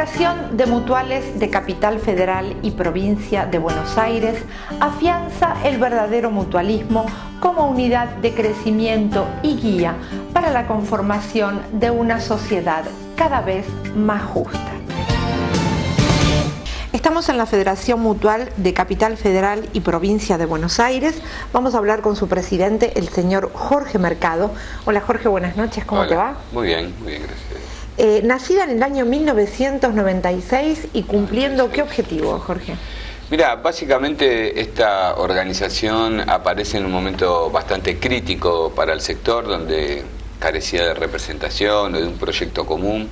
Federación de Mutuales de Capital Federal y Provincia de Buenos Aires afianza el verdadero mutualismo como unidad de crecimiento y guía para la conformación de una sociedad cada vez más justa. Estamos en la Federación Mutual de Capital Federal y Provincia de Buenos Aires. Vamos a hablar con su presidente, el señor Jorge Mercado. Hola Jorge, buenas noches, ¿cómo te va? Muy bien, gracias. Nacida en el año 1996 y cumpliendo, ¿qué objetivo, Jorge? Mira, básicamente esta organización aparece en un momento bastante crítico para el sector, donde carecía de representación o de un proyecto común.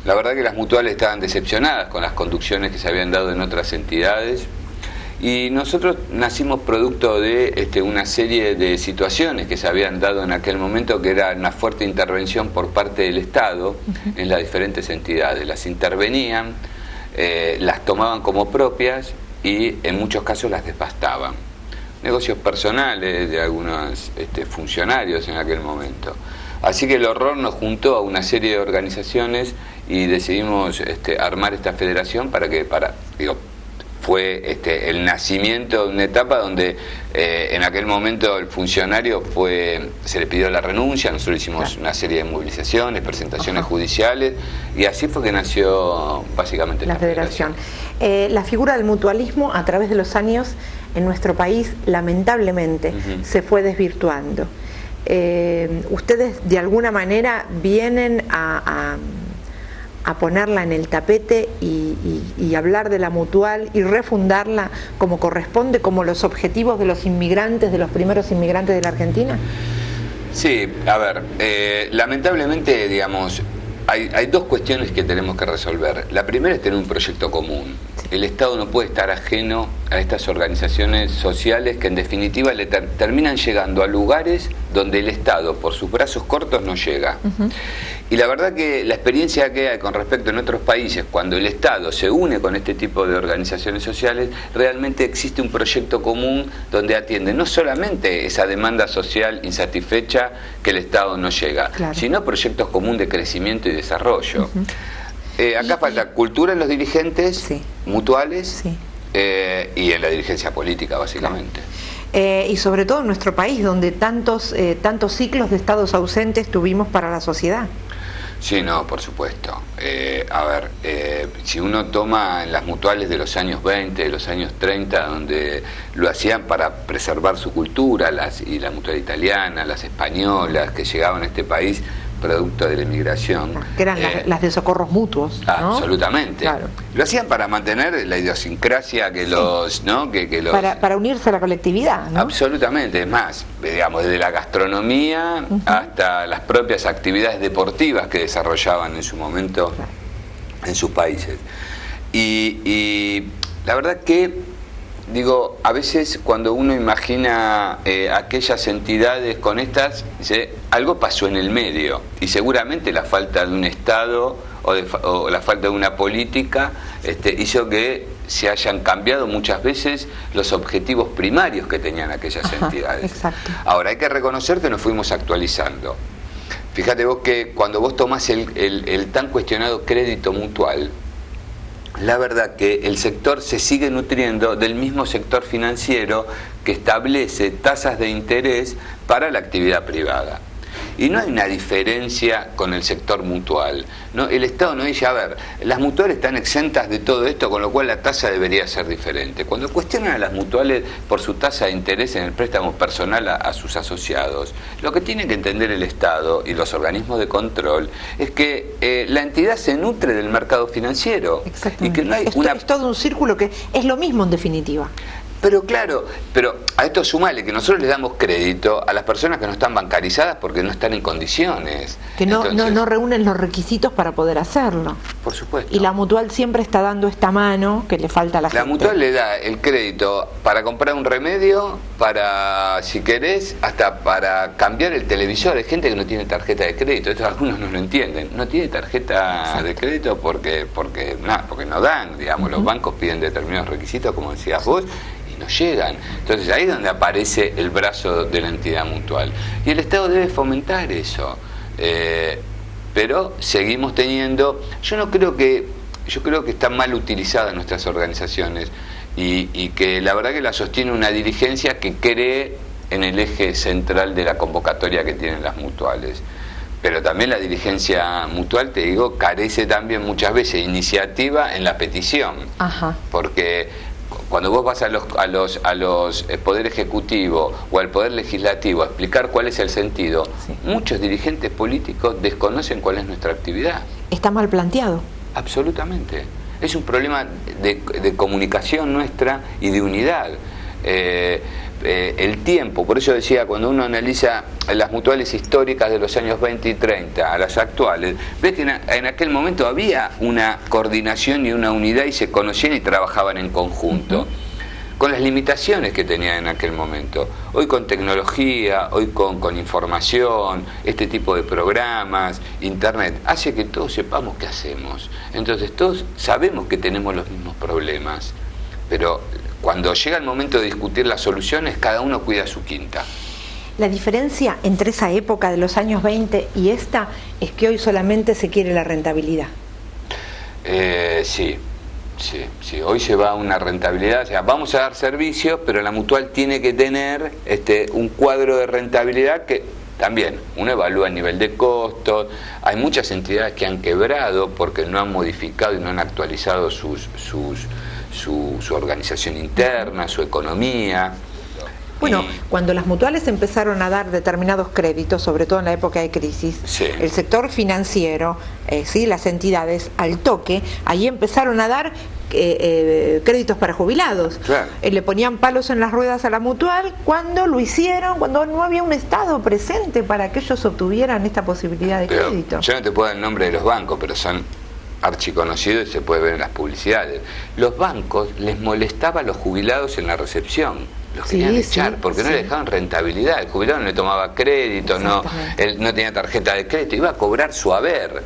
La verdad que las mutuales estaban decepcionadas con las conducciones que se habían dado en otras entidades, y nosotros nacimos producto de una serie de situaciones que se habían dado en aquel momento, que era una fuerte intervención por parte del Estado en las diferentes entidades. Las intervenían, las tomaban como propias y en muchos casos las devastaban. Negocios personales de algunos funcionarios en aquel momento. Así que el horror nos juntó a una serie de organizaciones y decidimos armar esta federación fue el nacimiento de una etapa donde en aquel momento el funcionario se le pidió la renuncia, nosotros hicimos una serie de movilizaciones, presentaciones judiciales, y así fue que nació básicamente la federación. La figura del mutualismo a través de los años en nuestro país lamentablemente se fue desvirtuando. Ustedes de alguna manera vienen a ponerla en el tapete y hablar de la mutual y refundarla como corresponde, como los objetivos de los inmigrantes, de los primeros inmigrantes de la Argentina? Sí, a ver, lamentablemente, digamos, hay dos cuestiones que tenemos que resolver. La primera es tener un proyecto común. El Estado no puede estar ajeno a estas organizaciones sociales que en definitiva terminan llegando a lugares donde el Estado, por sus brazos cortos, no llega. Y la verdad que la experiencia que hay con respecto en otros países, cuando el Estado se une con este tipo de organizaciones sociales, realmente existe un proyecto común donde atiende no solamente esa demanda social insatisfecha que el Estado no llega, sino proyectos comunes de crecimiento y desarrollo. Acá falta cultura en los dirigentes mutuales y en la dirigencia política, básicamente. Y sobre todo en nuestro país, donde tantos ciclos de estados ausentes tuvimos para la sociedad. Sí, no, por supuesto. Si uno toma las mutuales de los años 20, de los años 30, donde lo hacían para preservar su cultura, y la mutual italiana, las españolas que llegaban a este país producto de la inmigración. Que eran las de socorros mutuos, ¿no? Absolutamente. Claro. Lo hacían para mantener la idiosincrasia que para unirse a la colectividad, ¿no? Absolutamente. Es más, digamos, desde la gastronomía hasta las propias actividades deportivas que desarrollaban en su momento en sus países. Y la verdad que a veces cuando uno imagina aquellas entidades con estas, dice, algo pasó en el medio, y seguramente la falta de un Estado o la falta de una política hizo que se hayan cambiado muchas veces los objetivos primarios que tenían aquellas entidades. Exacto. Ahora, hay que reconocer que nos fuimos actualizando. Fíjate vos que cuando vos tomás el tan cuestionado crédito mutual, la verdad que el sector se sigue nutriendo del mismo sector financiero que establece tasas de interés para la actividad privada. Y no hay una diferencia con el sector mutual, ¿no? El Estado no dice, a ver, las mutuales están exentas de todo esto, con lo cual la tasa debería ser diferente. Cuando cuestionan a las mutuales por su tasa de interés en el préstamo personal a sus asociados, lo que tiene que entender el Estado y los organismos de control es que la entidad se nutre del mercado financiero. Y que no hay es todo un círculo que es lo mismo en definitiva. Pero claro, a esto sumale que nosotros les damos crédito a las personas que no están bancarizadas porque no están en condiciones. Que no reúnen los requisitos para poder hacerlo. Por supuesto. Y la mutual siempre está dando esta mano que le falta a la gente. La mutual le da el crédito para comprar un remedio, para, si querés, hasta para cambiar el televisor. Hay gente que no tiene tarjeta de crédito, esto algunos no lo entienden. No tiene tarjeta de crédito porque no dan, digamos, los bancos piden determinados requisitos, como decías vos, no llegan. Entonces ahí es donde aparece el brazo de la entidad mutual. Y el Estado debe fomentar eso. Pero seguimos teniendo, yo no creo que yo creo que están mal utilizadas nuestras organizaciones y que la verdad que la sostiene una dirigencia que cree en el eje central de la convocatoria que tienen las mutuales. Pero también la dirigencia mutual, te digo, carece también muchas veces de iniciativa en la petición. Ajá. Porque cuando vos vas a los Poder Ejecutivo o al Poder Legislativo a explicar cuál es el sentido, sí, muchos dirigentes políticos desconocen cuál es nuestra actividad. Está mal planteado. Absolutamente. Es un problema de comunicación nuestra y de unidad. El tiempo, por eso decía, cuando uno analiza las mutuales históricas de los años 20 y 30 a las actuales, ves que en aquel momento había una coordinación y una unidad y se conocían y trabajaban en conjunto, con las limitaciones que tenían en aquel momento. Hoy con tecnología, hoy con información, este tipo de programas, internet, hace que todos sepamos qué hacemos. Entonces todos sabemos que tenemos los mismos problemas, pero cuando llega el momento de discutir las soluciones, cada uno cuida su quinta. La diferencia entre esa época de los años 20 y esta es que hoy solamente se quiere la rentabilidad. Sí. Hoy se va a una rentabilidad, o sea, vamos a dar servicios, pero la mutual tiene que tener un cuadro de rentabilidad que también uno evalúa el nivel de costos. Hay muchas entidades que han quebrado porque no han modificado y no han actualizado su organización interna, su economía. Bueno, cuando las mutuales empezaron a dar determinados créditos, sobre todo en la época de crisis, sí, el sector financiero, sí, las entidades, al toque, ahí empezaron a dar créditos para jubilados. Claro. Le ponían palos en las ruedas a la mutual cuando lo hicieron, cuando no había un Estado presente para que ellos obtuvieran esta posibilidad de crédito. Yo no te puedo dar el nombre de los bancos, pero son archiconocidos y se puede ver en las publicidades. Los bancos les molestaba a los jubilados en la recepción. Los querían echar porque no le dejaban rentabilidad. El jubilado no le tomaba crédito, él no tenía tarjeta de crédito, iba a cobrar su haber.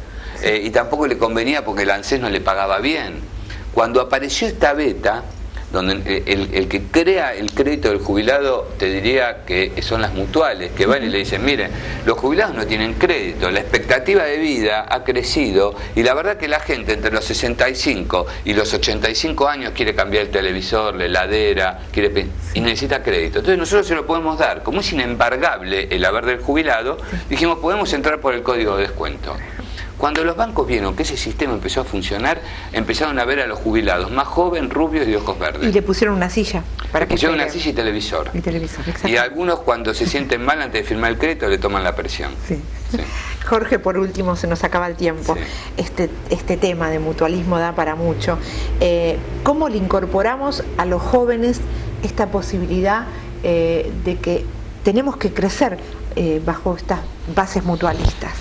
Y tampoco le convenía porque el ANSES no le pagaba bien. Cuando apareció esta beta, donde el que crea el crédito del jubilado, te diría que son las mutuales, que van y le dicen, miren, los jubilados no tienen crédito, la expectativa de vida ha crecido y la verdad que la gente entre los 65 y los 85 años quiere cambiar el televisor, la heladera, y necesita crédito. Entonces nosotros se lo podemos dar. Como es inembargable el haber del jubilado, dijimos, podemos entrar por el código de descuento. Cuando los bancos vieron que ese sistema empezó a funcionar, empezaron a ver a los jubilados más jóvenes, rubios y de ojos verdes. Y le pusieron una silla. Le pusieron una silla y televisor. Y algunos cuando se sienten mal antes de firmar el crédito le toman la presión. Sí. Sí. Jorge, por último, se nos acaba el tiempo. Sí. Este tema de mutualismo da para mucho. ¿Cómo le incorporamos a los jóvenes esta posibilidad de que tenemos que crecer bajo estas bases mutualistas?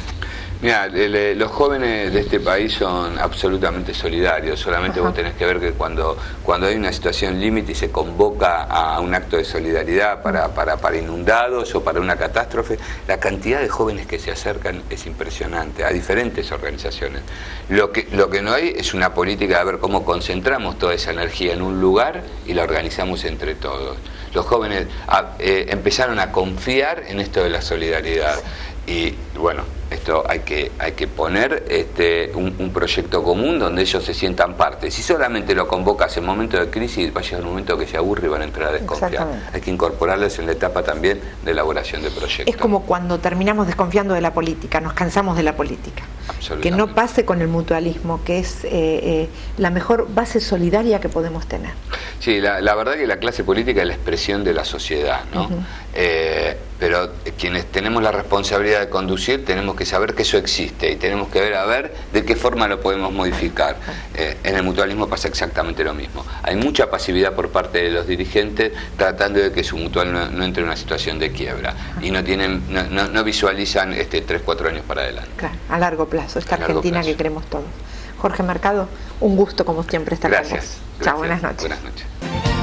Mira, los jóvenes de este país son absolutamente solidarios. Solamente vos tenés que ver que cuando hay una situación límite y se convoca a un acto de solidaridad para inundados o para una catástrofe, la cantidad de jóvenes que se acercan es impresionante a diferentes organizaciones. Lo que no hay es una política de ver cómo concentramos toda esa energía en un lugar y la organizamos entre todos. Los jóvenes empezaron a confiar en esto de la solidaridad. Y bueno, esto hay que poner un proyecto común donde ellos se sientan parte. Si solamente lo convocas en momentos de crisis, va a llegar un momento que se aburre y van a entrar a desconfiar. Hay que incorporarles en la etapa también de elaboración de proyectos. Es como cuando terminamos desconfiando de la política, nos cansamos de la política. Que no pase con el mutualismo, que es la mejor base solidaria que podemos tener. Sí, la verdad que la clase política es la expresión de la sociedad, ¿no? Pero quienes tenemos la responsabilidad de conducir tenemos que saber que eso existe y tenemos que ver a ver de qué forma lo podemos modificar. En el mutualismo pasa exactamente lo mismo. Hay mucha pasividad por parte de los dirigentes tratando de que su mutual no entre en una situación de quiebra y no visualizan 3-4 años para adelante. Claro, a largo plazo, esta Argentina que queremos todos. Jorge Mercado, un gusto como siempre estar con vos. Gracias. Chao, buenas noches. Buenas noches.